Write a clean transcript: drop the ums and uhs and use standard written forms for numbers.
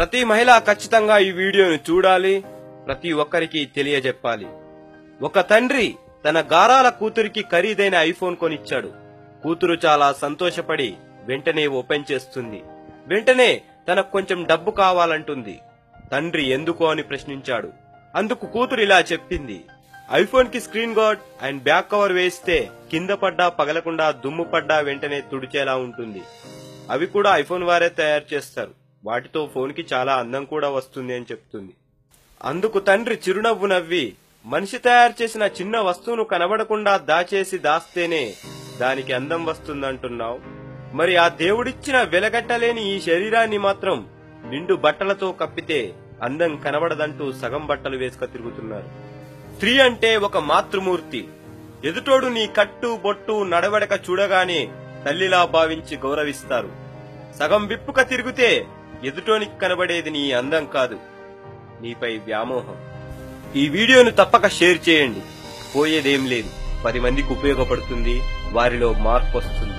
ప్రతి మహిళ ఖచ్చితంగా ఈ వీడియోను చూడాలి, ప్రతి ఒక్కరికి తెలియజెప్పాలి. ఒక తండ్రి తన గారాల కూతురికి ఖరీదైన ఐఫోన్ కొనిచ్చాడు. కూతురు చాలా సంతోషపడి వెంటనే ఓపెన్ చేస్తుంది. వెంటనే తనకు కొంచెం డబ్బు కావాలంటుంది. తండ్రి ఎందుకు అని ప్రశ్నించాడు. అందుకు కూతురు ఇలా చెప్పింది, ఐఫోన్ కి screen guard and back cover వేస్తే కింద పడ్డా పగలకుండా దుమ్ము పడ్డా వెంటనే తుడిచేలా ఉంటుంది. అవి కూడా ఐఫోన్ వారే తయారు చేస్తారు. వాటితో ఫోన్ కి చాలా అందం కూడా వస్తుంది అని చెప్తుంది. అందుకు తండ్రి చిరునవ్వు నవ్వి, మనిషి తయారు చేసిన చిన్న వస్తువును కనబడకుండా దాచేసి దానికి అందం వస్తుందంటున్నావు. మరి ఆ దేవుడిచ్చిన వెలగట్టలేని ఈ శరీరాన్ని మాత్రం నిండు బట్టలతో కప్పితే అందం కనబడదంటూ సగం బట్టలు వేసుక తిరుగుతున్నారు. స్త్రీ అంటే ఒక మాతృమూర్తి. ఎదుటోడు నీ కట్టు బొట్టు నడవడక చూడగానే తల్లిలా భావించి గౌరవిస్తారు. సగం విప్పుక తిరిగితే ఎదుటోనికి కనబడేది నీ అందం కాదు, నీపై వ్యామోహం. ఈ వీడియోను తప్పక షేర్ చేయండి. పోయేదేం లేదు, 10 మందికి ఉపయోగపడుతుంది, వారిలో మార్పు వస్తుంది.